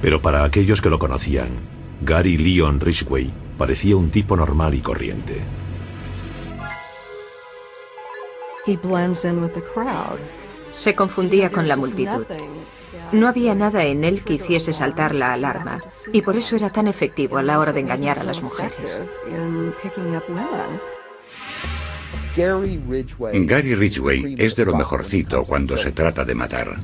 Pero para aquellos que lo conocían, Gary Leon Ridgway parecía un tipo normal y corriente. Se confundía con la multitud. No había nada en él que hiciese saltar la alarma, y por eso era tan efectivo a la hora de engañar a las mujeres. Gary Ridgway es de lo mejorcito cuando se trata de matar.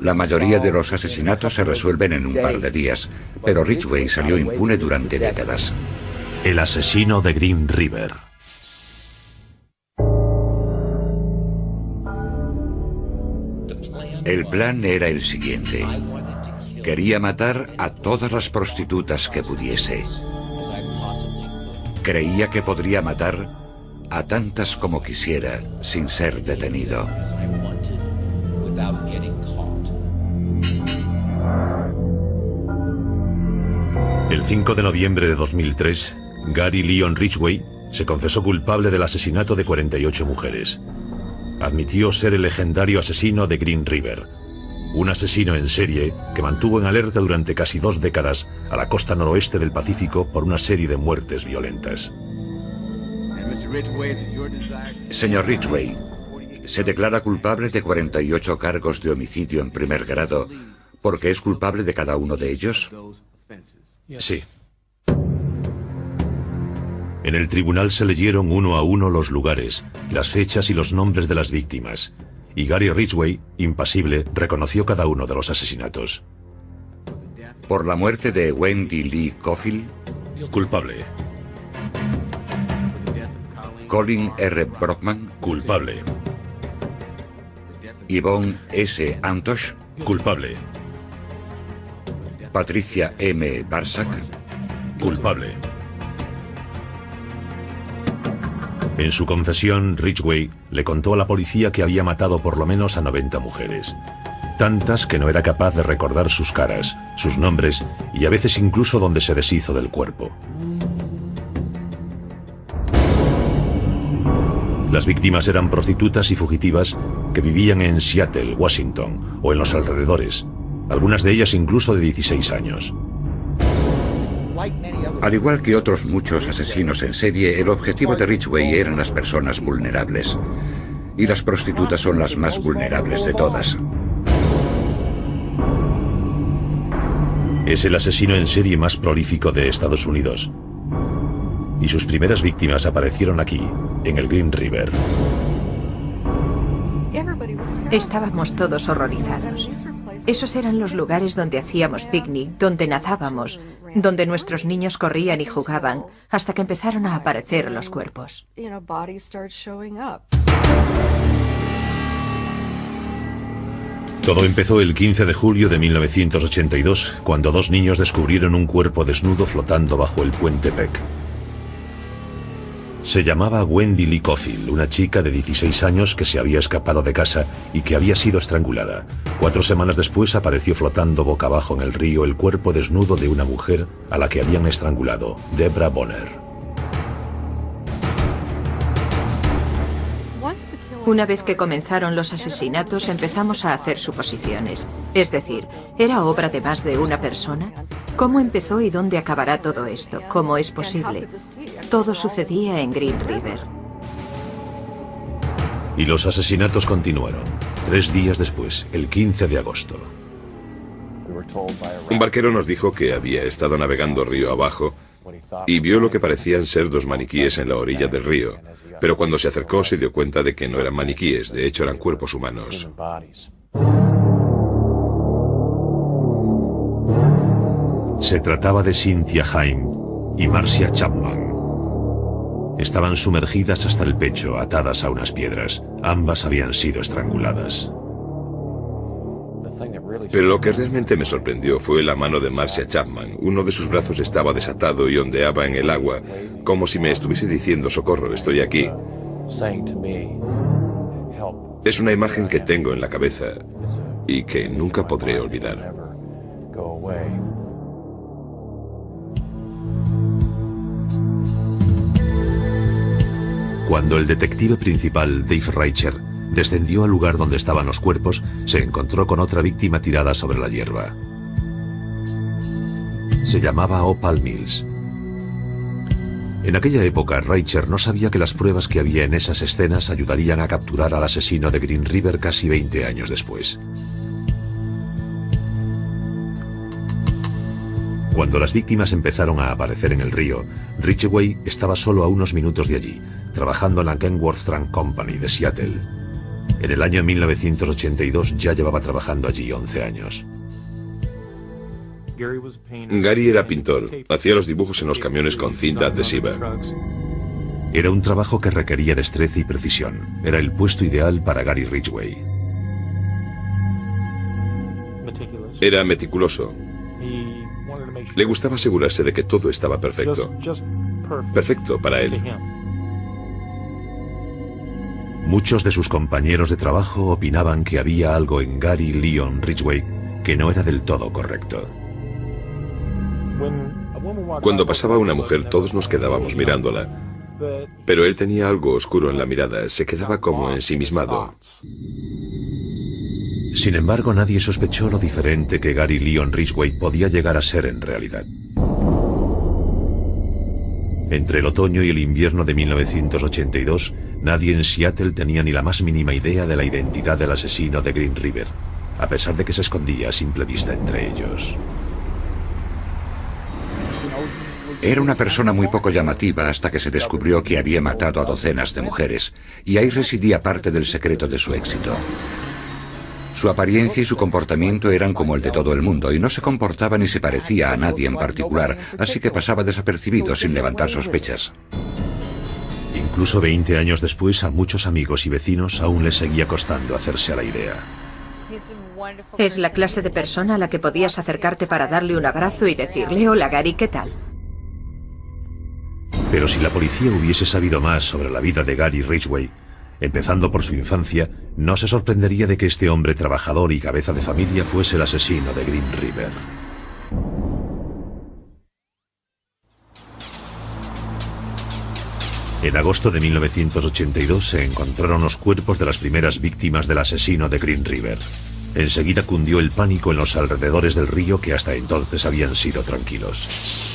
La mayoría de los asesinatos se resuelven en un par de días, pero Ridgway salió impune durante décadas. El asesino de Green River. El plan era el siguiente. Quería matar a todas las prostitutas que pudiese. Creía que podría matar a tantas como quisiera sin ser detenido. El 5 de noviembre de 2003, Gary Leon Ridgway se confesó culpable del asesinato de 48 mujeres. Admitió ser el legendario asesino de Green River, un asesino en serie que mantuvo en alerta durante casi 2 décadas a la costa noroeste del Pacífico por una serie de muertes violentas. Señor Ridgway, se declara culpable de 48 cargos de homicidio en primer grado, ¿porque es culpable de cada uno de ellos? Sí. En el tribunal se leyeron uno a uno los lugares, las fechas y los nombres de las víctimas, y Gary Ridgway, impasible, reconoció cada uno de los asesinatos. ¿Por la muerte de Wendy Lee Cofield? Culpable. Colin R. Brockman? Culpable. Yvonne S. Antosh? Culpable. Patricia M. Barsak? Culpable. En su confesión, Ridgway le contó a la policía que había matado por lo menos a 90 mujeres. Tantas que no era capaz de recordar sus caras, sus nombres y a veces incluso dónde se deshizo del cuerpo. Las víctimas eran prostitutas y fugitivas que vivían en Seattle, Washington o en los alrededores, algunas de ellas incluso de 16 años. Al igual que otros muchos asesinos en serie, el objetivo de Ridgway eran las personas vulnerables. Y las prostitutas son las más vulnerables de todas. Es el asesino en serie más prolífico de Estados Unidos. Y sus primeras víctimas aparecieron aquí, en el Green River. Estábamos todos horrorizados. Esos eran los lugares donde hacíamos picnic, donde nadábamos, donde nuestros niños corrían y jugaban, hasta que empezaron a aparecer los cuerpos. Todo empezó el 15 de julio de 1982, cuando 2 niños descubrieron un cuerpo desnudo flotando bajo el puente Peck. Se llamaba Wendy Lee Cofield, una chica de 16 años que se había escapado de casa y que había sido estrangulada. 4 semanas después apareció flotando boca abajo en el río el cuerpo desnudo de una mujer a la que habían estrangulado, Deborah Bonner. Una vez que comenzaron los asesinatos, empezamos a hacer suposiciones. Es decir, ¿era obra de más de una persona? ¿Cómo empezó y dónde acabará todo esto? ¿Cómo es posible? Todo sucedía en Green River. Y los asesinatos continuaron. 3 días después, el 15 de agosto. Un barquero nos dijo que había estado navegando río abajo y vio lo que parecían ser 2 maniquíes en la orilla del río. Pero cuando se acercó se dio cuenta de que no eran maniquíes, de hecho eran cuerpos humanos. Se trataba de Cynthia Haim y Marcia Chapman. Estaban sumergidas hasta el pecho, atadas a unas piedras. Ambas habían sido estranguladas. Pero lo que realmente me sorprendió fue la mano de Marcia Chapman. Uno de sus brazos estaba desatado y ondeaba en el agua, como si me estuviese diciendo: socorro, estoy aquí. Es una imagen que tengo en la cabeza y que nunca podré olvidar. Cuando el detective principal, Dave Reicher, descendió al lugar donde estaban los cuerpos, se encontró con otra víctima tirada sobre la hierba. se llamaba Opal Mills. En aquella época, Reicher no sabía que las pruebas que había en esas escenas ayudarían a capturar al asesino de Green River casi 20 años después. Cuando las víctimas empezaron a aparecer en el río, Ridgway estaba solo a unos minutos de allí, trabajando en la Kenworth Trunk Company de Seattle. En el año 1982 ya llevaba trabajando allí 11 años. Gary era pintor, hacía los dibujos en los camiones con cinta adhesiva. Era un trabajo que requería destreza y precisión. Era el puesto ideal para Gary Ridgway. Era meticuloso. Le gustaba asegurarse de que todo estaba perfecto. Perfecto para él. Muchos de sus compañeros de trabajo opinaban que había algo en Gary Leon Ridgway que no era del todo correcto. Cuando pasaba una mujer, todos nos quedábamos mirándola. Pero él tenía algo oscuro en la mirada, se quedaba como ensimismado. Sin embargo, nadie sospechó lo diferente que Gary Leon Ridgway podía llegar a ser en realidad. Entre el otoño y el invierno de 1982, nadie en Seattle tenía ni la más mínima idea de la identidad del asesino de Green River, a pesar de que se escondía a simple vista entre ellos. Era una persona muy poco llamativa hasta que se descubrió que había matado a docenas de mujeres, y ahí residía parte del secreto de su éxito. Su apariencia y su comportamiento eran como el de todo el mundo, y no se comportaba ni se parecía a nadie en particular, así que pasaba desapercibido sin levantar sospechas. Incluso 20 años después, a muchos amigos y vecinos aún les seguía costando hacerse a la idea. Es la clase de persona a la que podías acercarte para darle un abrazo y decirle: hola Gary, ¿qué tal? Pero si la policía hubiese sabido más sobre la vida de Gary Ridgway, empezando por su infancia, no se sorprendería de que este hombre trabajador y cabeza de familia fuese el asesino de Green River. En agosto de 1982 se encontraron los cuerpos de las primeras víctimas del asesino de Green River. Enseguida cundió el pánico en los alrededores del río, que hasta entonces habían sido tranquilos.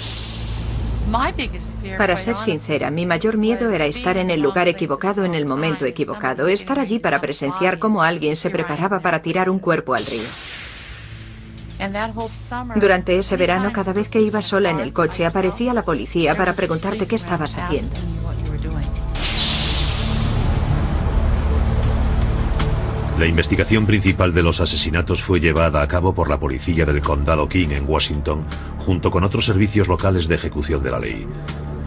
Para ser sincera, mi mayor miedo era estar en el lugar equivocado en el momento equivocado, estar allí para presenciar cómo alguien se preparaba para tirar un cuerpo al río. Durante ese verano, cada vez que iba sola en el coche, aparecía la policía para preguntarte qué estabas haciendo. La investigación principal de los asesinatos fue llevada a cabo por la policía del condado King en Washington, junto con otros servicios locales de ejecución de la ley.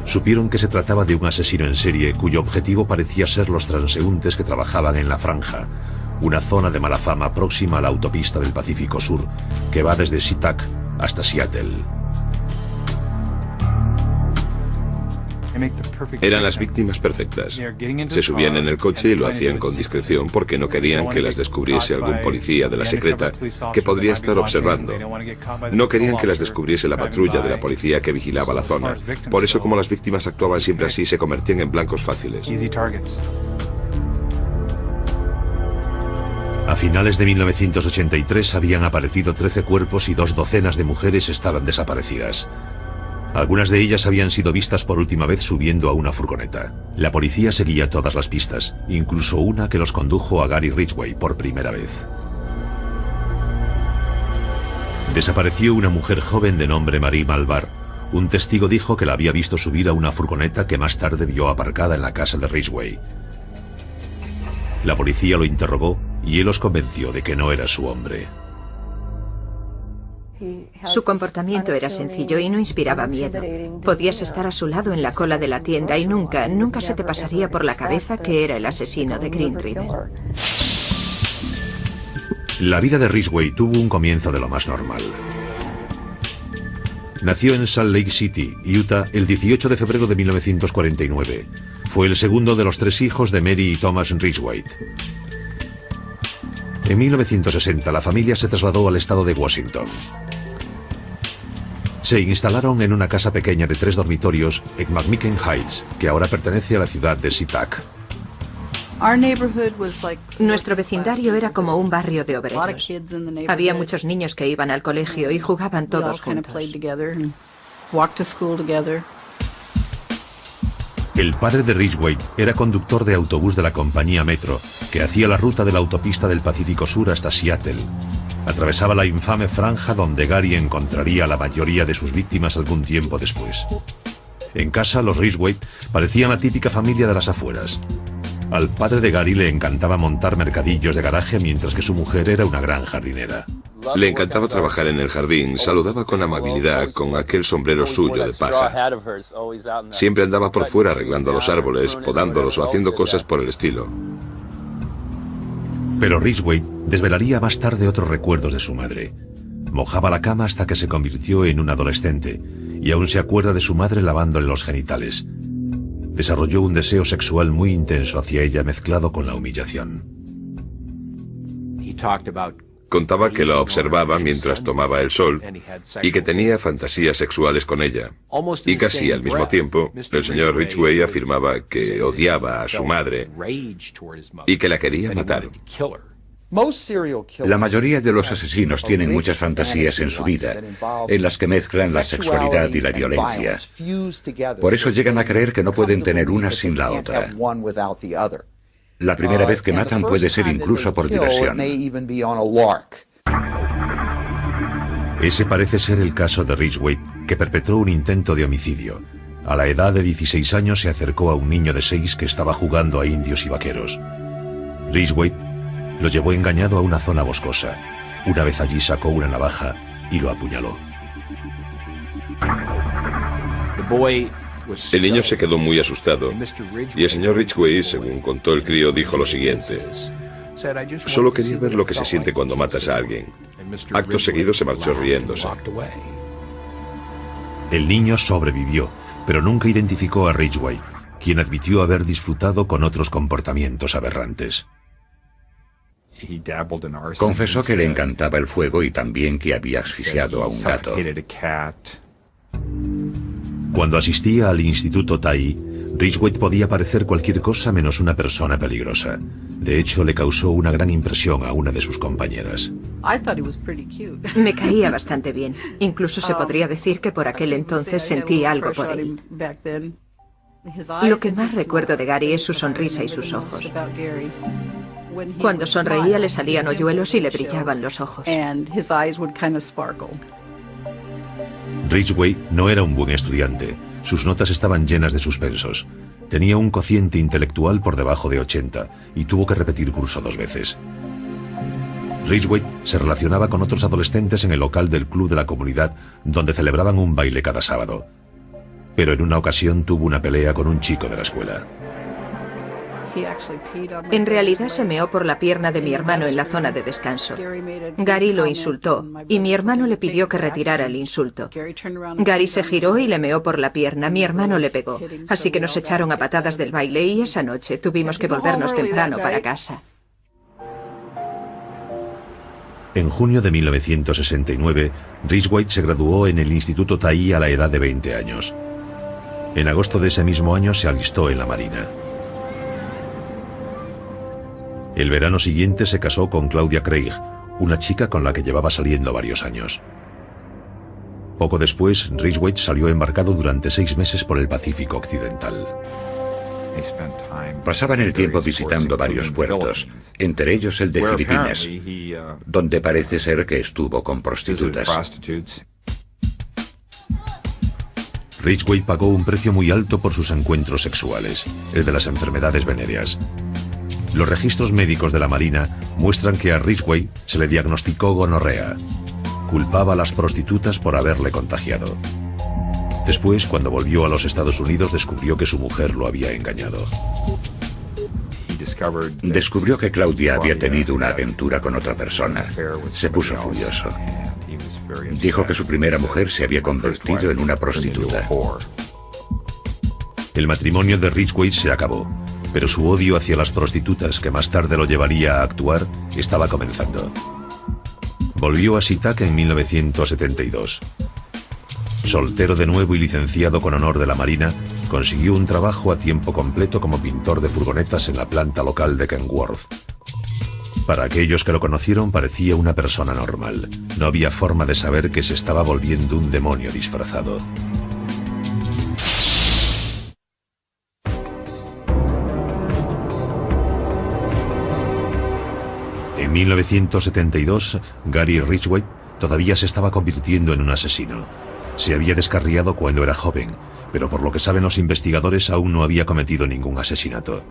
Supieron que se trataba de un asesino en serie cuyo objetivo parecía ser los transeúntes que trabajaban en La Franja, una zona de mala fama próxima a la autopista del Pacífico Sur, que va desde SeaTac hasta Seattle. Eran las víctimas perfectas. Se subían en el coche y lo hacían con discreción porque no querían que las descubriese algún policía de la secreta que podría estar observando. No querían que las descubriese la patrulla de la policía que vigilaba la zona. Por eso, como las víctimas actuaban siempre así, se convertían en blancos fáciles. A finales de 1983 habían aparecido 13 cuerpos y 2 docenas de mujeres estaban desaparecidas. Algunas de ellas habían sido vistas por última vez subiendo a una furgoneta. La policía seguía todas las pistas, incluso una que los condujo a Gary Ridgway por primera vez. Desapareció una mujer joven de nombre Marie Malvar. Un testigo dijo que la había visto subir a una furgoneta que más tarde vio aparcada en la casa de Ridgway. La policía lo interrogó y él los convenció de que no era su hombre. Su comportamiento era sencillo y no inspiraba miedo. Podías estar a su lado en la cola de la tienda y nunca se te pasaría por la cabeza que era el asesino de Green River. La vida de Ridgway tuvo un comienzo de lo más normal. Nació en Salt Lake City, Utah, el 18 de febrero de 1949. Fue el segundo de los 3 hijos de Mary y Thomas Ridgway. En 1960 la familia se trasladó al estado de Washington. Se instalaron en una casa pequeña de 3 dormitorios en McMicken Heights, que ahora pertenece a la ciudad de SeaTac. Nuestro vecindario era como un barrio de obreros. Había muchos niños que iban al colegio y jugaban todos juntos. El padre de Ridgway era conductor de autobús de la compañía Metro, que hacía la ruta de la autopista del Pacífico Sur hasta Seattle. Atravesaba la infame franja donde Gary encontraría a la mayoría de sus víctimas algún tiempo después. En casa, los Ridgway parecían la típica familia de las afueras. Al padre de Gary le encantaba montar mercadillos de garaje, mientras que su mujer era una gran jardinera. Le encantaba trabajar en el jardín, saludaba con amabilidad con aquel sombrero suyo de paja. Siempre andaba por fuera arreglando los árboles, podándolos o haciendo cosas por el estilo. Pero Ridgway desvelaría más tarde otros recuerdos de su madre. Mojaba la cama hasta que se convirtió en un adolescente, y aún se acuerda de su madre lavándole los genitales. Desarrolló un deseo sexual muy intenso hacia ella, mezclado con la humillación. Contaba que la observaba mientras tomaba el sol y que tenía fantasías sexuales con ella. Y casi al mismo tiempo, el señor Ridgway afirmaba que odiaba a su madre y que la quería matar. La mayoría de los asesinos tienen muchas fantasías en su vida, en las que mezclan la sexualidad y la violencia. Por eso llegan a creer que no pueden tener una sin la otra. La primera vez que matan puede ser incluso por diversión. Ese parece ser el caso de Ridgway, que perpetró un intento de homicidio. A la edad de 16 años se acercó a un niño de 6 que estaba jugando a indios y vaqueros. Ridgway lo llevó engañado a una zona boscosa. Una vez allí sacó una navaja y lo apuñaló. El niño se quedó muy asustado y el señor Ridgway, según contó el crío, dijo lo siguiente: solo quería ver lo que se siente cuando matas a alguien. Acto seguido se marchó riéndose. El niño sobrevivió, pero nunca identificó a Ridgway, quien admitió haber disfrutado con otros comportamientos aberrantes. Confesó que le encantaba el fuego y también que había asfixiado a un gato. Cuando asistía al Instituto Tai, Ridgway podía parecer cualquier cosa menos una persona peligrosa. De hecho, le causó una gran impresión a una de sus compañeras. Me caía bastante bien. Incluso se podría decir que por aquel entonces sentí algo por él. Lo que más recuerdo de Gary es su sonrisa y sus ojos. Cuando sonreía le salían hoyuelos y le brillaban los ojos. Ridgway no era un buen estudiante. Sus notas estaban llenas de suspensos. Tenía un cociente intelectual por debajo de 80 y tuvo que repetir curso 2 veces. Ridgway se relacionaba con otros adolescentes en el local del club de la comunidad, donde celebraban un baile cada sábado. Pero en una ocasión tuvo una pelea con un chico de la escuela. En realidad se meó por la pierna de mi hermano en la zona de descanso. Gary lo insultó y mi hermano le pidió que retirara el insulto. Gary se giró y le meó por la pierna. Mi hermano le pegó, así que nos echaron a patadas del baile y esa noche tuvimos que volvernos temprano para casa. En junio de 1969, Ridgway se graduó en el Instituto Tai a la edad de 20 años. En agosto de ese mismo año se alistó en la Marina. El verano siguiente se casó con Claudia Craig, una chica con la que llevaba saliendo varios años. Poco después, Ridgway salió embarcado durante 6 meses por el Pacífico Occidental. Pasaban el tiempo visitando varios puertos, entre ellos el de Filipinas, donde parece ser que estuvo con prostitutas. Ridgway pagó un precio muy alto por sus encuentros sexuales, el de las enfermedades venéreas. Los registros médicos de la Marina muestran que a Ridgway se le diagnosticó gonorrea. Culpaba a las prostitutas por haberle contagiado. Después, cuando volvió a los Estados Unidos, descubrió que su mujer lo había engañado. Descubrió que Claudia había tenido una aventura con otra persona. Se puso furioso. Dijo que su primera mujer se había convertido en una prostituta. El matrimonio de Ridgway se acabó, pero su odio hacia las prostitutas, que más tarde lo llevaría a actuar, estaba comenzando. Volvió a SeaTac en 1972. Soltero de nuevo y licenciado con honor de la Marina, consiguió un trabajo a tiempo completo como pintor de furgonetas en la planta local de Kenworth. Para aquellos que lo conocieron parecía una persona normal. No había forma de saber que se estaba volviendo un demonio disfrazado. En 1972, Gary Ridgway todavía se estaba convirtiendo en un asesino. Se había descarriado cuando era joven, pero por lo que saben los investigadores aún no había cometido ningún asesinato.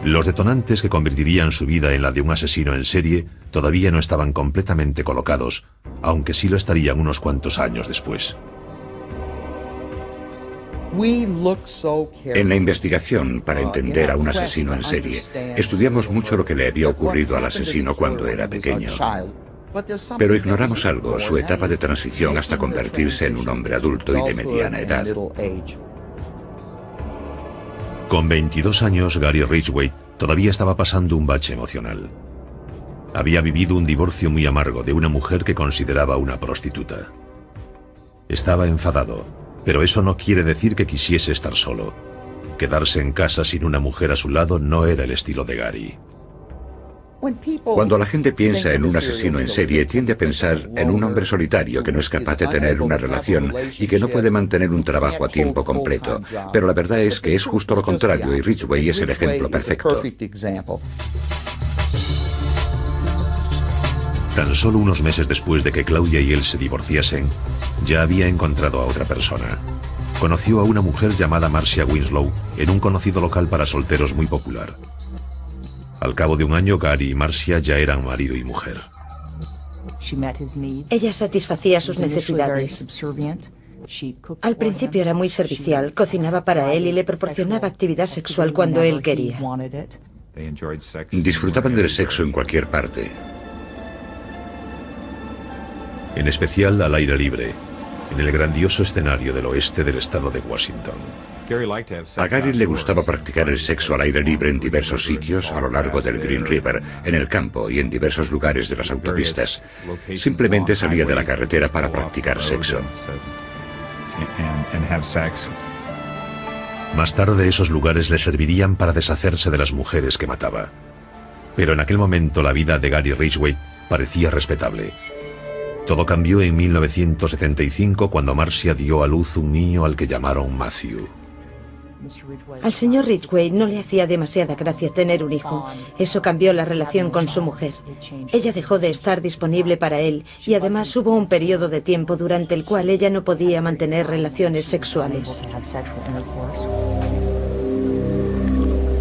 Los detonantes que convertirían su vida en la de un asesino en serie todavía no estaban completamente colocados, aunque sí lo estarían unos cuantos años después. En la investigación para entender a un asesino en serie, estudiamos mucho lo que le había ocurrido al asesino cuando era pequeño. Pero ignoramos algo, su etapa de transición hasta convertirse en un hombre adulto y de mediana edad. Con 22 años, Gary Ridgway todavía estaba pasando un bache emocional. Había vivido un divorcio muy amargo de una mujer que consideraba una prostituta. Estaba enfadado, pero eso no quiere decir que quisiese estar solo. Quedarse en casa sin una mujer a su lado no era el estilo de Gary. Cuando la gente piensa en un asesino en serie, tiende a pensar en un hombre solitario que no es capaz de tener una relación y que no puede mantener un trabajo a tiempo completo. Pero la verdad es que es justo lo contrario y Ridgway es el ejemplo perfecto. Tan solo unos meses después de que Claudia y él se divorciasen, ya había encontrado a otra persona. Conoció a una mujer llamada Marcia Winslow en un conocido local para solteros muy popular. Al cabo de un año, Gary y Marcia ya eran marido y mujer. Ella satisfacía sus necesidades. Al principio era muy servicial, cocinaba para él y le proporcionaba actividad sexual cuando él quería. Disfrutaban del sexo en cualquier parte. En especial al aire libre, en el grandioso escenario del oeste del estado de Washington. A Gary le gustaba practicar el sexo al aire libre en diversos sitios a lo largo del Green River, en el campo y en diversos lugares de las autopistas. Simplemente salía de la carretera para practicar sexo. Más tarde esos lugares le servirían para deshacerse de las mujeres que mataba. Pero en aquel momento la vida de Gary Ridgway parecía respetable. Todo cambió en 1975 cuando Marcia dio a luz un niño al que llamaron Matthew. Al señor Ridgway no le hacía demasiada gracia tener un hijo. Eso cambió la relación con su mujer. Ella dejó de estar disponible para él y además hubo un periodo de tiempo durante el cual ella no podía mantener relaciones sexuales.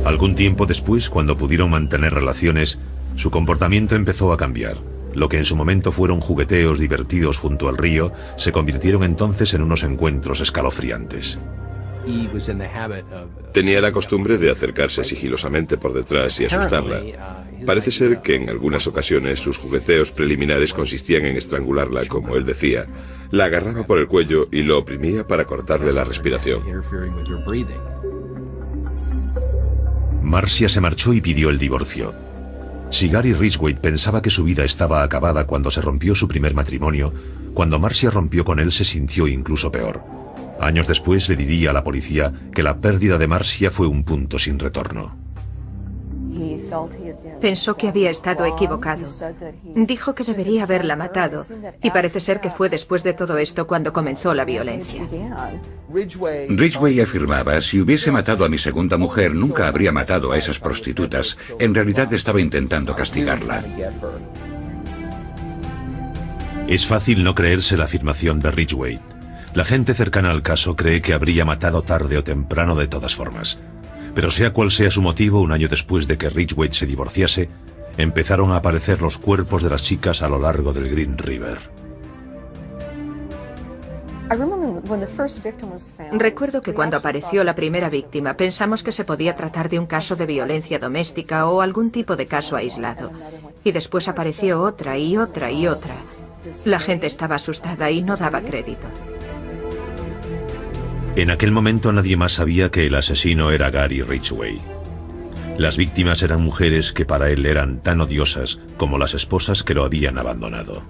Algún tiempo después, cuando pudieron mantener relaciones, su comportamiento empezó a cambiar. Lo que en su momento fueron jugueteos divertidos junto al río, se convirtieron entonces en unos encuentros escalofriantes. Tenía la costumbre de acercarse sigilosamente por detrás y asustarla. Parece ser que en algunas ocasiones sus jugueteos preliminares consistían en estrangularla, como él decía. La agarraba por el cuello y lo oprimía para cortarle la respiración. Marcia se marchó y pidió el divorcio. Si Gary Ridgway pensaba que su vida estaba acabada cuando se rompió su primer matrimonio, cuando Marcia rompió con él se sintió incluso peor. Años después le diría a la policía que la pérdida de Marcia fue un punto sin retorno. Pensó que había estado equivocado. Dijo que debería haberla matado, y parece ser que fue después de todo esto cuando comenzó la violencia. Ridgway afirmaba, si hubiese matado a mi segunda mujer, nunca habría matado a esas prostitutas. En realidad estaba intentando castigarla. Es fácil no creerse la afirmación de Ridgway. La gente cercana al caso cree que habría matado tarde o temprano de todas formas. Pero sea cual sea su motivo, un año después de que Ridgway se divorciase, empezaron a aparecer los cuerpos de las chicas a lo largo del Green River. Recuerdo que cuando apareció la primera víctima pensamos que se podía tratar de un caso de violencia doméstica o algún tipo de caso aislado. Y después apareció otra y otra y otra. La gente estaba asustada y no daba crédito. En aquel momento nadie más sabía que el asesino era Gary Ridgway. Las víctimas eran mujeres que para él eran tan odiosas como las esposas que lo habían abandonado.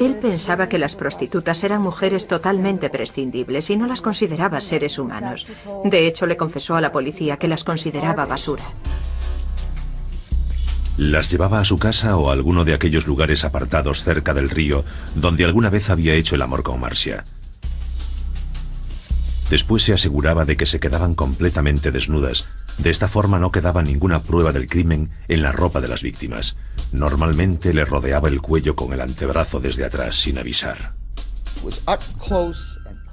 Él pensaba que las prostitutas eran mujeres totalmente prescindibles y no las consideraba seres humanos. De hecho, le confesó a la policía que las consideraba basura. Las llevaba a su casa o a alguno de aquellos lugares apartados cerca del río donde alguna vez había hecho el amor con Marcia. Después se aseguraba de que se quedaban completamente desnudas. De esta forma no quedaba ninguna prueba del crimen en la ropa de las víctimas. Normalmente le rodeaba el cuello con el antebrazo desde atrás sin avisar.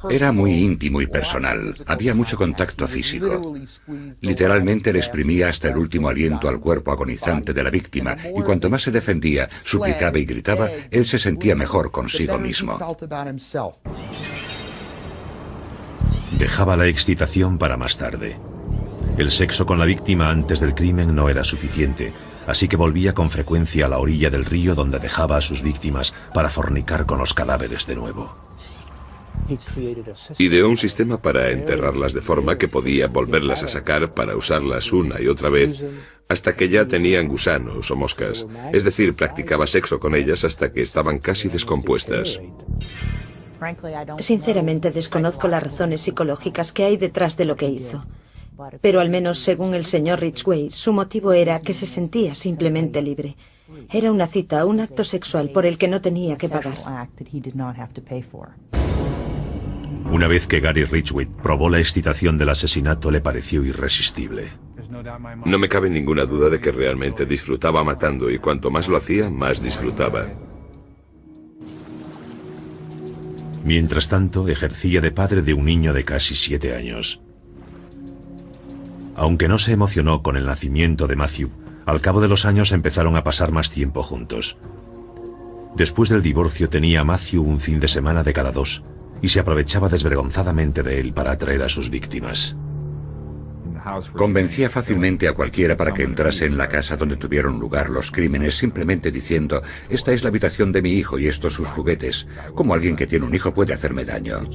Era muy íntimo y personal. Había mucho contacto físico. Literalmente le exprimía hasta el último aliento al cuerpo agonizante de la víctima, y cuanto más se defendía, suplicaba y gritaba, él se sentía mejor consigo mismo. Dejaba la excitación para más tarde. El sexo con la víctima antes del crimen no era suficiente, así que volvía con frecuencia a la orilla del río donde dejaba a sus víctimas para fornicar con los cadáveres de nuevo. Ideó un sistema para enterrarlas de forma que podía volverlas a sacar para usarlas una y otra vez hasta que ya tenían gusanos o moscas. Es decir, practicaba sexo con ellas hasta que estaban casi descompuestas. Sinceramente desconozco las razones psicológicas que hay detrás de lo que hizo. Pero al menos según el señor Ridgway, su motivo era que se sentía simplemente libre. Era una cita, un acto sexual por el que no tenía que pagar. Una vez que Gary Ridgway probó la excitación del asesinato, le pareció irresistible. No me cabe ninguna duda de que realmente disfrutaba matando, y cuanto más lo hacía, más disfrutaba. Mientras tanto, ejercía de padre de un niño de casi 7 años. Aunque no se emocionó con el nacimiento de Matthew, al cabo de los años empezaron a pasar más tiempo juntos. Después del divorcio tenía a Matthew un fin de semana de cada 2 y se aprovechaba desvergonzadamente de él para atraer a sus víctimas. Convencía fácilmente a cualquiera para que entrase en la casa donde tuvieron lugar los crímenes, simplemente diciendo, esta es la habitación de mi hijo y estos sus juguetes. ¿Cómo alguien que tiene un hijo puede hacerme daño?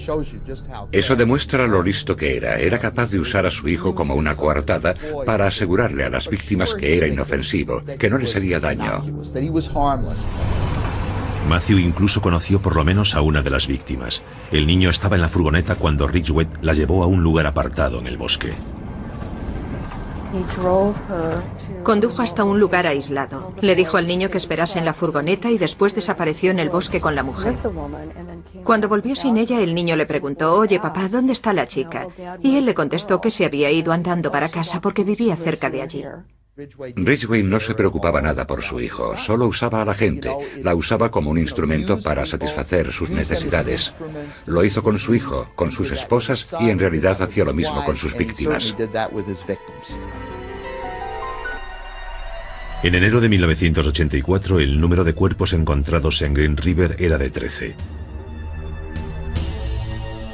Eso demuestra lo listo que era. Era capaz de usar a su hijo como una coartada para asegurarle a las víctimas que era inofensivo, que no les haría daño. Matthew incluso conoció por lo menos a una de las víctimas. El niño estaba en la furgoneta cuando Ridgway la llevó a un lugar apartado en el bosque. Condujo hasta un lugar aislado. Le dijo al niño que esperase en la furgoneta y después desapareció en el bosque con la mujer. Cuando volvió sin ella, el niño le preguntó, oye papá, ¿dónde está la chica? Y él le contestó que se había ido andando para casa porque vivía cerca de allí. Ridgway no se preocupaba nada por su hijo, solo usaba a la gente, la usaba como un instrumento para satisfacer sus necesidades. Lo hizo con su hijo, con sus esposas y en realidad hacía lo mismo con sus víctimas. En enero de 1984, el número de cuerpos encontrados en Green River era de 13.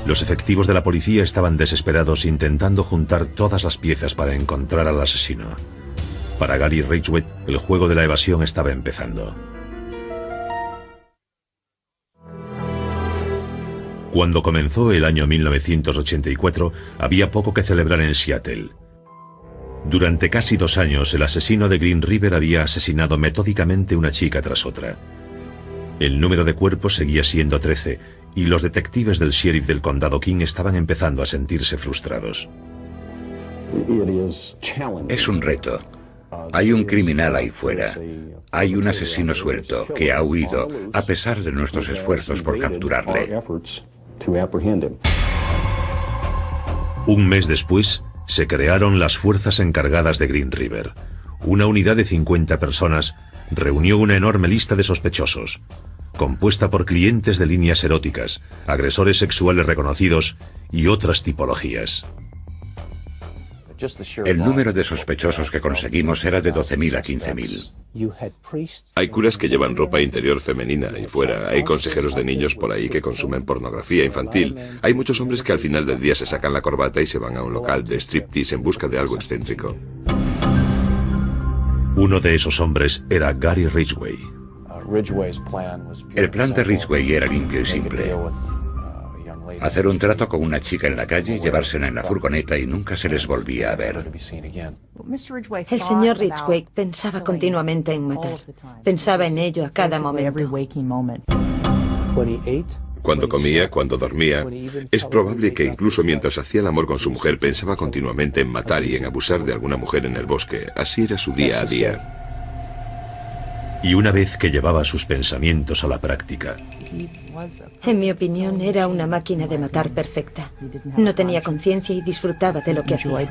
Los efectivos de la policía estaban desesperados intentando juntar todas las piezas para encontrar al asesino. Para Gary Ridgway, el juego de la evasión estaba empezando. Cuando comenzó el año 1984, había poco que celebrar en Seattle. Durante casi 2 años, el asesino de Green River había asesinado metódicamente una chica tras otra. El número de cuerpos seguía siendo 13, y los detectives del sheriff del condado King estaban empezando a sentirse frustrados. Es un reto. Hay un criminal ahí fuera. Hay un asesino suelto que ha huido a pesar de nuestros esfuerzos por capturarle. Un mes después, se crearon las fuerzas encargadas de Green River. Una unidad de 50 personas reunió una enorme lista de sospechosos, compuesta por clientes de líneas eróticas, agresores sexuales reconocidos y otras tipologías. El número de sospechosos que conseguimos era de 12.000 a 15.000. Hay curas que llevan ropa interior femenina ahí fuera. Hay consejeros de niños por ahí que consumen pornografía infantil. Hay muchos hombres que al final del día se sacan la corbata y se van a un local de striptease en busca de algo excéntrico. Uno de esos hombres era Gary Ridgway. El plan de Ridgway era limpio y simple. hacer un trato con una chica en la calle, llevársela en la furgoneta y nunca se les volvía a ver. El señor Ridgway pensaba continuamente en matar. Pensaba en ello a cada momento. Cuando comía, cuando dormía, es probable que incluso mientras hacía el amor con su mujer pensaba continuamente en matar y en abusar de alguna mujer en el bosque. Así era su día a día. Y una vez que llevaba sus pensamientos a la práctica, En mi opinión, era una máquina de matar perfecta. No tenía conciencia y disfrutaba de lo que hacía.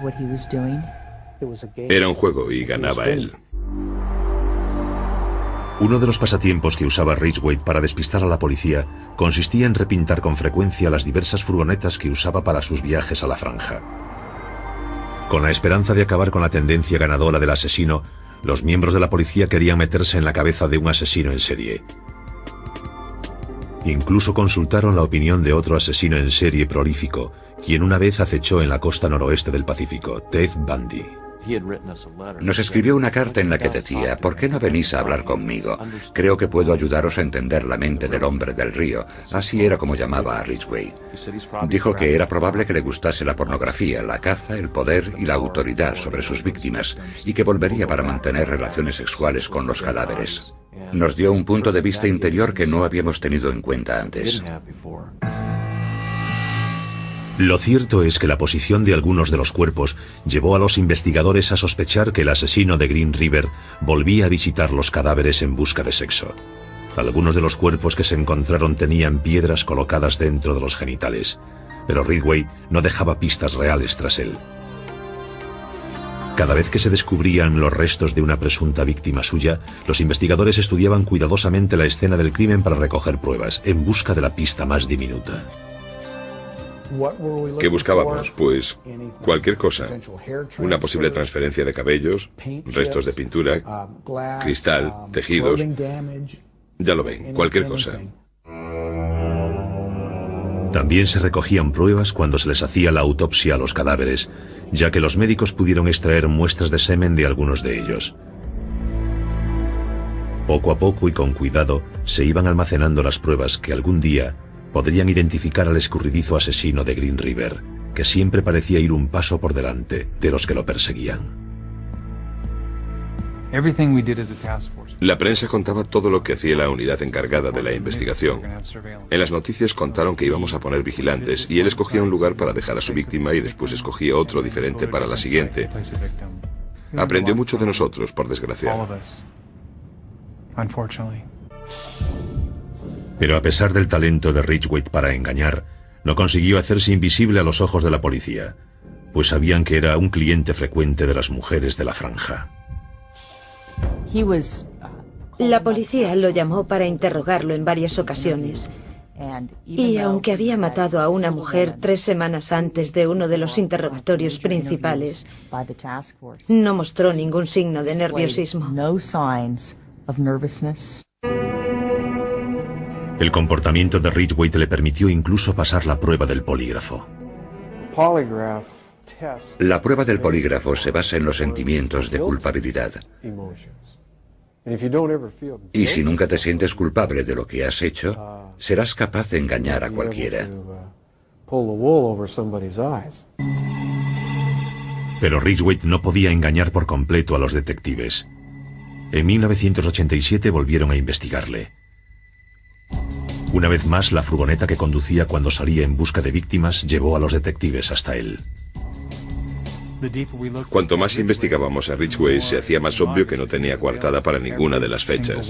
Era un juego y ganaba él. uno de los pasatiempos que usaba Ridgway para despistar a la policía consistía en repintar con frecuencia las diversas furgonetas que usaba para sus viajes a la franja. Con la esperanza de acabar con la tendencia ganadora del asesino, los miembros de la policía querían meterse en la cabeza de un asesino en serie. Incluso consultaron la opinión de otro asesino en serie prolífico, quien una vez acechó en la costa noroeste del Pacífico, Ted Bundy. Nos escribió una carta en la que decía: ¿por qué no venís a hablar conmigo? Creo que puedo ayudaros a entender la mente del hombre del río. Así era como llamaba a Ridgway. Dijo que era probable que le gustase la pornografía, la caza, el poder y la autoridad sobre sus víctimas, y que volvería para mantener relaciones sexuales con los cadáveres. Nos dio un punto de vista interior que no habíamos tenido en cuenta antes. Lo cierto es que la posición de algunos de los cuerpos llevó a los investigadores a sospechar que el asesino de Green River volvía a visitar los cadáveres en busca de sexo. Algunos de los cuerpos que se encontraron tenían piedras colocadas dentro de los genitales, pero Ridgway no dejaba pistas reales tras él. Cada vez que se descubrían los restos de una presunta víctima suya, los investigadores estudiaban cuidadosamente la escena del crimen para recoger pruebas, en busca de la pista más diminuta. ¿Qué buscábamos? Pues cualquier cosa. Una posible transferencia de cabellos, restos de pintura, cristal, tejidos. Ya lo ven, cualquier cosa. También se recogían pruebas cuando se les hacía la autopsia a los cadáveres, ya que los médicos pudieron extraer muestras de semen de algunos de ellos. Poco a poco y con cuidado se iban almacenando las pruebas que algún día podrían identificar al escurridizo asesino de Green River, que siempre parecía ir un paso por delante de los que lo perseguían. La prensa contaba todo lo que hacía la unidad encargada de la investigación. En las noticias contaron que íbamos a poner vigilantes y él escogía un lugar para dejar a su víctima y después escogía otro diferente para la siguiente. Aprendió mucho de nosotros, por desgracia. Pero a pesar del talento de Ridgway para engañar, no consiguió hacerse invisible a los ojos de la policía, pues sabían que era un cliente frecuente de las mujeres de la franja. La policía lo llamó para interrogarlo en varias ocasiones. Y aunque había matado a una mujer 3 semanas antes de uno de los interrogatorios principales, no mostró ningún signo de nerviosismo. El comportamiento de Ridgway le permitió incluso pasar la prueba del polígrafo. La prueba del polígrafo se basa en los sentimientos de culpabilidad. Y si nunca te sientes culpable de lo que has hecho, serás capaz de engañar a cualquiera. Pero Ridgway no podía engañar por completo a los detectives. En 1987 volvieron a investigarle. Una vez más, la furgoneta que conducía cuando salía en busca de víctimas llevó a los detectives hasta él. Cuanto más investigábamos a Ridgway, se hacía más obvio que no tenía coartada para ninguna de las fechas.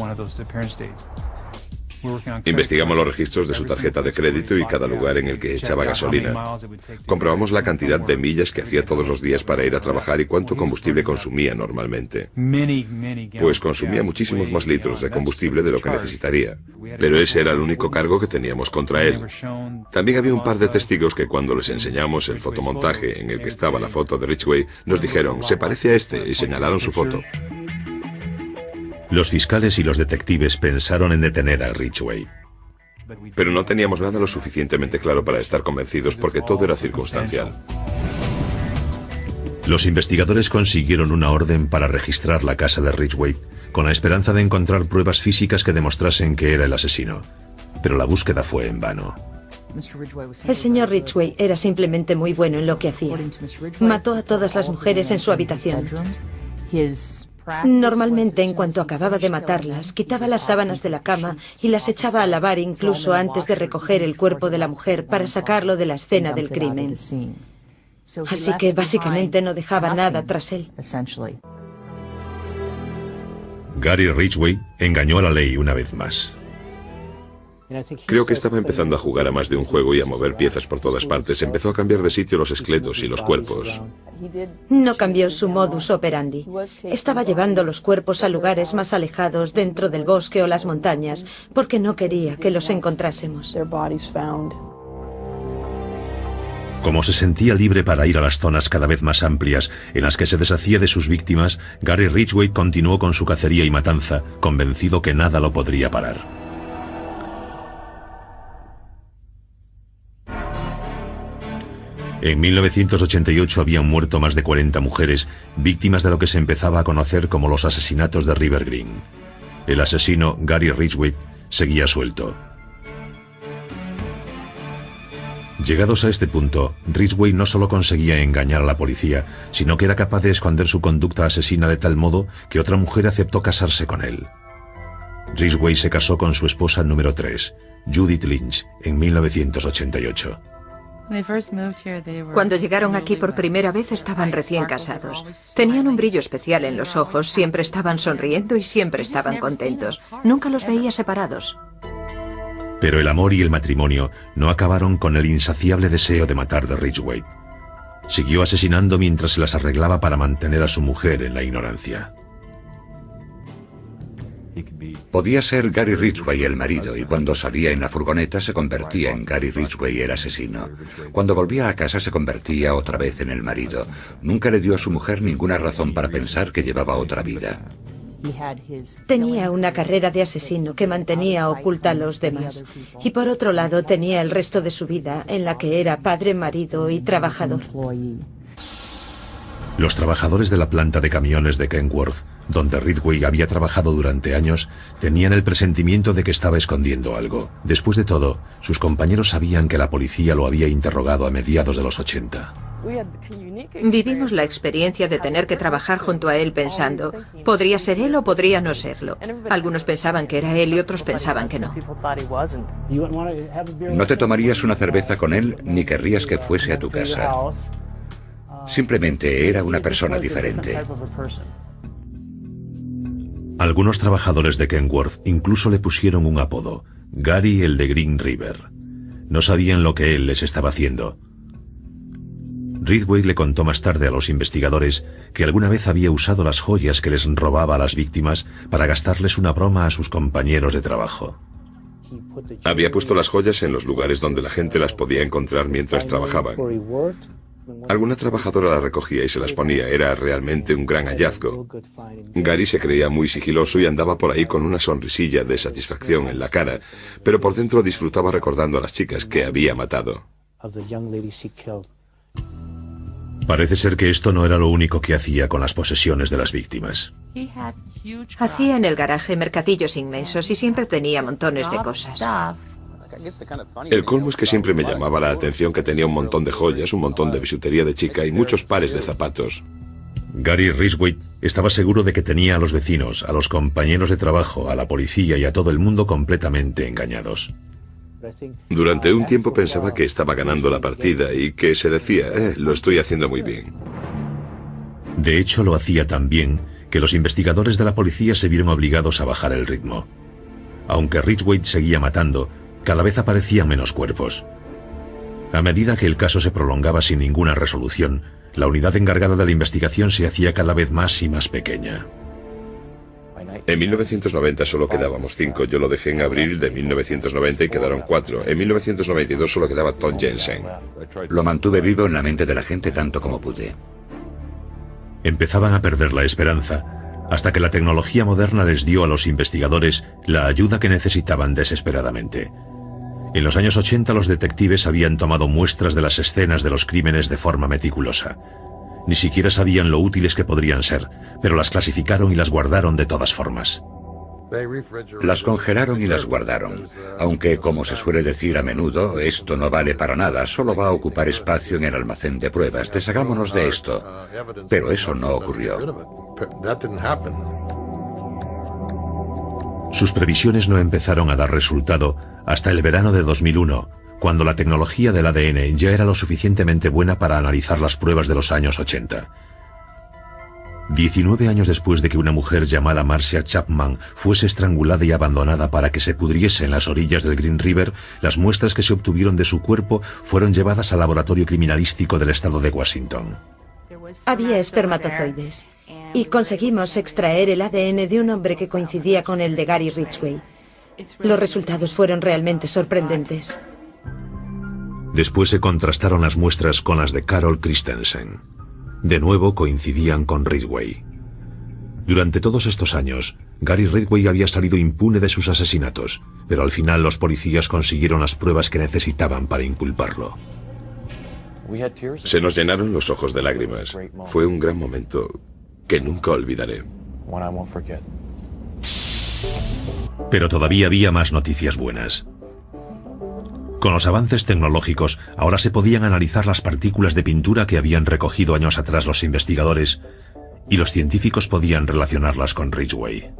Investigamos los registros de su tarjeta de crédito y cada lugar en el que echaba gasolina. Comprobamos la cantidad de millas que hacía todos los días para ir a trabajar y cuánto combustible consumía normalmente. Pues consumía muchísimos más litros de combustible de lo que necesitaría. Pero ese era el único cargo que teníamos contra él. También había un par de testigos que cuando les enseñamos el fotomontaje en el que estaba la foto de Ridgway, nos dijeron: se parece a este, y señalaron su foto. Los fiscales y los detectives pensaron en detener a Ridgway. Pero no teníamos nada lo suficientemente claro para estar convencidos porque todo era circunstancial. Los investigadores consiguieron una orden para registrar la casa de Ridgway, con la esperanza de encontrar pruebas físicas que demostrasen que era el asesino. Pero la búsqueda fue en vano. El señor Ridgway era simplemente muy bueno en lo que hacía. Mató a todas las mujeres en su habitación. Normalmente, en cuanto acababa de matarlas, quitaba las sábanas de la cama y las echaba a lavar incluso antes de recoger el cuerpo de la mujer para sacarlo de la escena del crimen. Así que básicamente no dejaba nada tras él. Gary Ridgway engañó a la ley una vez más. Creo que estaba empezando a jugar a más de un juego y a mover piezas por todas partes. Empezó a cambiar de sitio los esqueletos y los cuerpos. No cambió su modus operandi. Estaba llevando los cuerpos a lugares más alejados dentro del bosque o las montañas, porque no quería que los encontrásemos. Como se sentía libre para ir a las zonas cada vez más amplias en las que se deshacía de sus víctimas, Gary Ridgway continuó con su cacería y matanza, convencido que nada lo podría parar. En 1988 habían muerto más de 40 mujeres, víctimas de lo que se empezaba a conocer como los asesinatos de River Green. El asesino, Gary Ridgway, seguía suelto. Llegados a este punto, Ridgway no solo conseguía engañar a la policía, sino que era capaz de esconder su conducta asesina de tal modo que otra mujer aceptó casarse con él. Ridgway se casó con su esposa número 3, Judith Lynch, en 1988. Cuando llegaron aquí por primera vez estaban recién casados. Tenían un brillo especial en los ojos, siempre estaban sonriendo y siempre estaban contentos. Nunca los veía separados. Pero el amor y el matrimonio no acabaron con el insaciable deseo de matar de Ridgway. Siguió asesinando mientras se las arreglaba para mantener a su mujer en la ignorancia. Podía ser Gary Ridgway el marido, y cuando salía en la furgoneta se convertía en Gary Ridgway el asesino. Cuando volvía a casa se convertía otra vez en el marido. Nunca le dio a su mujer ninguna razón para pensar que llevaba otra vida. Tenía una carrera de asesino que mantenía oculta a los demás. Y por otro lado tenía el resto de su vida en la que era padre, marido y trabajador. Los trabajadores de la planta de camiones de Kenworth, donde Ridgway había trabajado durante años, tenían el presentimiento de que estaba escondiendo algo. Después de todo, sus compañeros sabían que la policía lo había interrogado a mediados de los 80. Vivimos la experiencia de tener que trabajar junto a él pensando, podría ser él o podría no serlo. Algunos pensaban que era él y otros pensaban que no. No te tomarías una cerveza con él ni querrías que fuese a tu casa. Simplemente era una persona diferente. Algunos trabajadores de Kenworth incluso le pusieron un apodo, Gary el de Green River. No sabían lo que él les estaba haciendo. Ridgway le contó más tarde a los investigadores que alguna vez había usado las joyas que les robaba a las víctimas para gastarles una broma a sus compañeros de trabajo. Había puesto las joyas en los lugares donde la gente las podía encontrar mientras trabajaban. Alguna trabajadora las recogía y se las ponía. Era realmente un gran hallazgo. Gary se creía muy sigiloso y andaba por ahí con una sonrisilla de satisfacción en la cara, pero por dentro disfrutaba recordando a las chicas que había matado. Parece ser que esto no era lo único que hacía con las posesiones de las víctimas. Hacía en el garaje mercadillos inmensos y siempre tenía montones de cosas. El colmo es que siempre me llamaba la atención que tenía un montón de joyas, un montón de bisutería de chica y muchos pares de zapatos. Gary Ridgway estaba seguro de que tenía a los vecinos, a los compañeros de trabajo, a la policía y a todo el mundo completamente engañados. Durante un tiempo pensaba que estaba ganando la partida y que se decía, lo estoy haciendo muy bien. De hecho, lo hacía tan bien que los investigadores de la policía se vieron obligados a bajar el ritmo. Aunque Ridgway seguía matando, cada vez aparecían menos cuerpos. A medida que el caso se prolongaba sin ninguna resolución, la unidad encargada de la investigación se hacía cada vez más y más pequeña. En 1990 solo quedábamos 5. Yo lo dejé en abril de 1990 y quedaron 4. En 1992 solo quedaba Tom Jensen. Lo mantuve vivo en la mente de la gente tanto como pude. Empezaban a perder la esperanza, hasta que la tecnología moderna les dio a los investigadores la ayuda que necesitaban desesperadamente. En los años 80 los detectives habían tomado muestras de las escenas de los crímenes de forma meticulosa. Ni siquiera sabían lo útiles que podrían ser, pero las clasificaron y las guardaron de todas formas. Las congelaron y las guardaron, aunque, como se suele decir a menudo, esto no vale para nada, solo va a ocupar espacio en el almacén de pruebas, deshagámonos de esto. Pero eso no ocurrió. Sus previsiones no empezaron a dar resultado hasta el verano de 2001, cuando la tecnología del ADN ya era lo suficientemente buena para analizar las pruebas de los años 80. 19 años después de que una mujer llamada Marcia Chapman fuese estrangulada y abandonada para que se pudriese en las orillas del Green River, las muestras que se obtuvieron de su cuerpo fueron llevadas al laboratorio criminalístico del estado de Washington. Había espermatozoides y conseguimos extraer el ADN de un hombre que coincidía con el de Gary Ridgway. Los resultados fueron realmente sorprendentes. Después se contrastaron las muestras con las de Carol Christensen. De nuevo coincidían con Ridgway. Durante todos estos años, Gary Ridgway había salido impune de sus asesinatos, pero al final los policías consiguieron las pruebas que necesitaban para inculparlo. Se nos llenaron los ojos de lágrimas. Fue un gran momento que nunca olvidaré. Pero todavía había más noticias buenas. Con los avances tecnológicos, ahora se podían analizar las partículas de pintura que habían recogido años atrás los investigadores, y los científicos podían relacionarlas con Ridgway.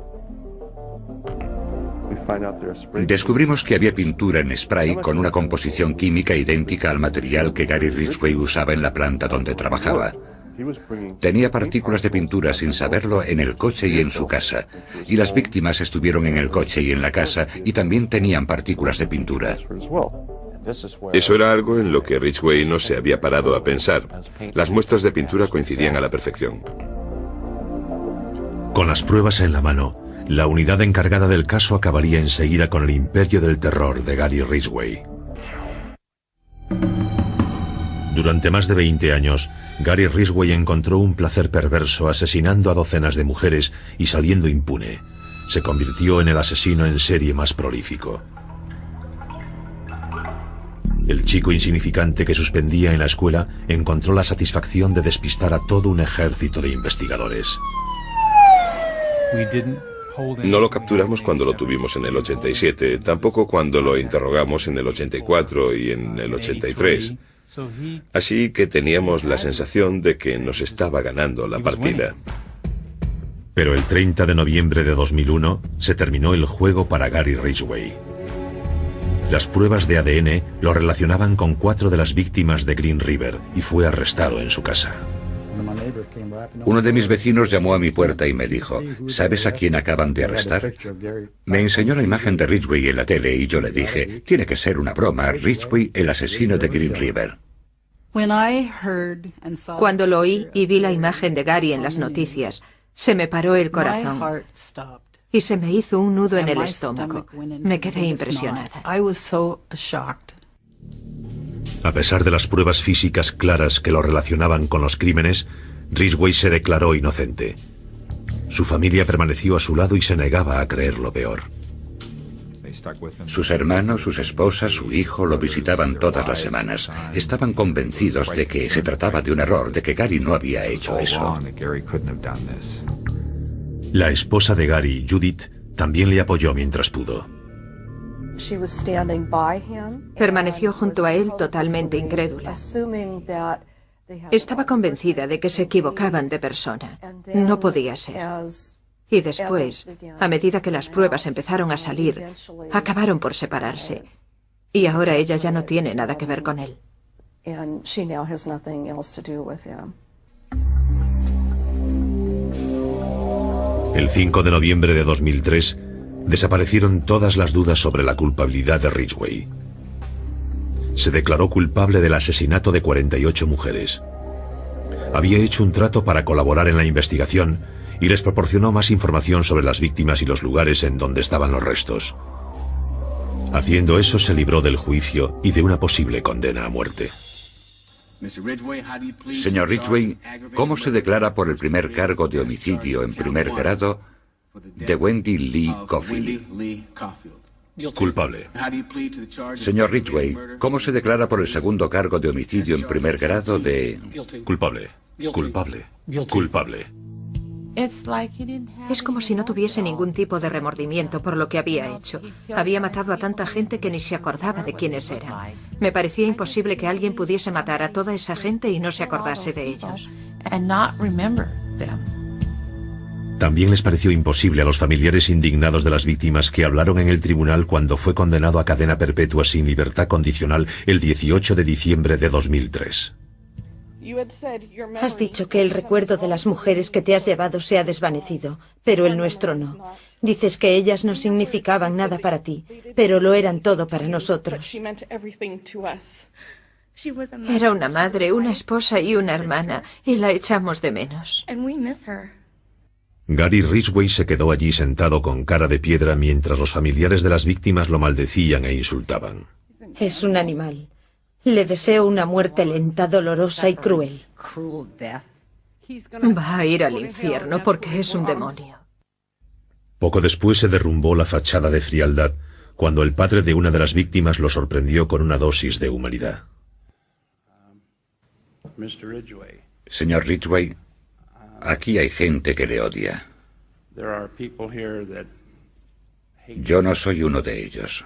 Descubrimos que había pintura en spray con una composición química idéntica al material que Gary Ridgway usaba en la planta donde trabajaba. Tenía partículas de pintura sin saberlo en el coche y en su casa, y las víctimas estuvieron en el coche y en la casa y también tenían partículas de pintura. Eso era algo en lo que Ridgway no se había parado a pensar. Las muestras de pintura coincidían a la perfección. Con las pruebas en la mano, la unidad encargada del caso acabaría enseguida con el imperio del terror de Gary Ridgway. Durante más de 20 años, Gary Ridgway encontró un placer perverso asesinando a docenas de mujeres y saliendo impune. Se convirtió en el asesino en serie más prolífico. El chico insignificante que suspendía en la escuela encontró la satisfacción de despistar a todo un ejército de investigadores. No lo capturamos cuando lo tuvimos en el 87, tampoco cuando lo interrogamos en el 84 y en el 83. Así que teníamos la sensación de que nos estaba ganando la partida. Pero el 30 de noviembre de 2001 se terminó el juego para Gary Ridgway. Las pruebas de ADN lo relacionaban con 4 de las víctimas de Green River y fue arrestado en su casa. Uno de mis vecinos llamó a mi puerta y me dijo, ¿sabes a quién acaban de arrestar? Me enseñó la imagen de Ridgway en la tele y yo le dije, tiene que ser una broma, Ridgway, el asesino de Green River. Cuando lo oí y vi la imagen de Gary en las noticias, se me paró el corazón y se me hizo un nudo en el estómago. Me quedé impresionada. A pesar de las pruebas físicas claras que lo relacionaban con los crímenes, Ridgway se declaró inocente. Su familia permaneció a su lado y se negaba a creer lo peor. Sus hermanos, sus esposas, su hijo lo visitaban todas las semanas. Estaban convencidos de que se trataba de un error, de que Gary no había hecho eso. La esposa de Gary, Judith, también le apoyó mientras pudo. Permaneció junto a él totalmente incrédula. Estaba convencida de que se equivocaban de persona. No podía ser. Y después, a medida que las pruebas empezaron a salir, acabaron por separarse. Y ahora ella ya no tiene nada que ver con él. El 5 de noviembre de 2003, desaparecieron todas las dudas sobre la culpabilidad de Ridgway. Se declaró culpable del asesinato de 48 mujeres. Había hecho un trato para colaborar en la investigación y les proporcionó más información sobre las víctimas y los lugares en donde estaban los restos. Haciendo eso se libró del juicio y de una posible condena a muerte. Señor Ridgway, ¿cómo se declara por el primer cargo de homicidio en primer grado de Wendy Lee Caulfield? Culpable. Señor Ridgway, ¿cómo se declara por el segundo cargo de homicidio en primer grado de... Culpable. Culpable. Culpable. Es como si no tuviese ningún tipo de remordimiento por lo que había hecho. Había matado a tanta gente que ni se acordaba de quiénes eran. Me parecía imposible que alguien pudiese matar a toda esa gente y no se acordase de ellos. También les pareció imposible a los familiares indignados de las víctimas que hablaron en el tribunal cuando fue condenado a cadena perpetua sin libertad condicional el 18 de diciembre de 2003. Has dicho que el recuerdo de las mujeres que te has llevado se ha desvanecido, pero el nuestro no. Dices que ellas no significaban nada para ti, pero lo eran todo para nosotros. Era una madre, una esposa y una hermana, y la echamos de menos. Gary Ridgway se quedó allí sentado con cara de piedra mientras los familiares de las víctimas lo maldecían e insultaban. Es un animal. Le deseo una muerte lenta, dolorosa y cruel. Va a ir al infierno porque es un demonio. Poco después se derrumbó la fachada de frialdad cuando el padre de una de las víctimas lo sorprendió con una dosis de humanidad. Señor Ridgway, aquí hay gente que le odia. Yo no soy uno de ellos.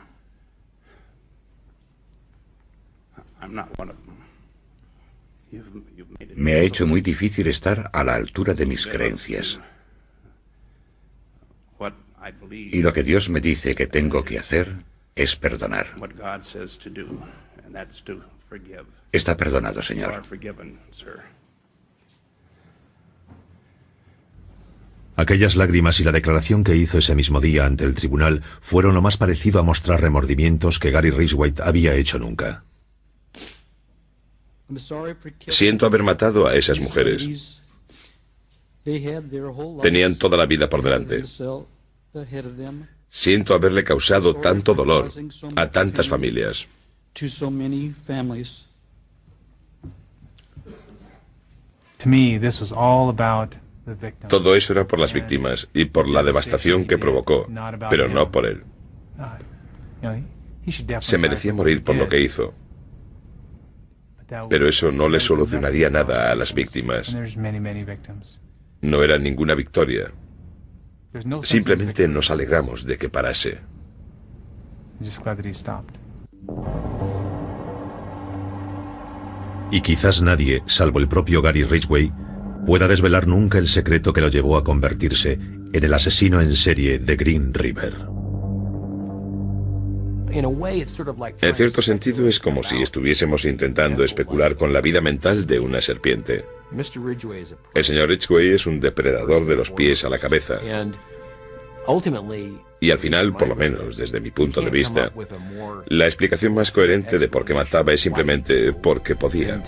Me ha hecho muy difícil estar a la altura de mis creencias. Y lo que Dios me dice que tengo que hacer es perdonar. Está perdonado, señor. Aquellas lágrimas y la declaración que hizo ese mismo día ante el tribunal fueron lo más parecido a mostrar remordimientos que Gary Ridgway había hecho nunca. Siento haber matado a esas mujeres. Tenían toda la vida por delante. Siento haberle causado tanto dolor a tantas familias. Todo eso era por las víctimas y por la devastación que provocó, pero no por él. Se merecía morir por lo que hizo. Pero eso no le solucionaría nada a las víctimas. No era ninguna victoria. Simplemente nos alegramos de que parase. Y quizás nadie, salvo el propio Gary Ridgway, pueda desvelar nunca el secreto que lo llevó a convertirse en el asesino en serie de Green River. En cierto sentido es como si estuviésemos intentando especular con la vida mental de una serpiente. El señor Ridgway es un depredador de los pies a la cabeza. Y al final, por lo menos desde mi punto de vista, la explicación más coherente de por qué mataba es simplemente porque podía.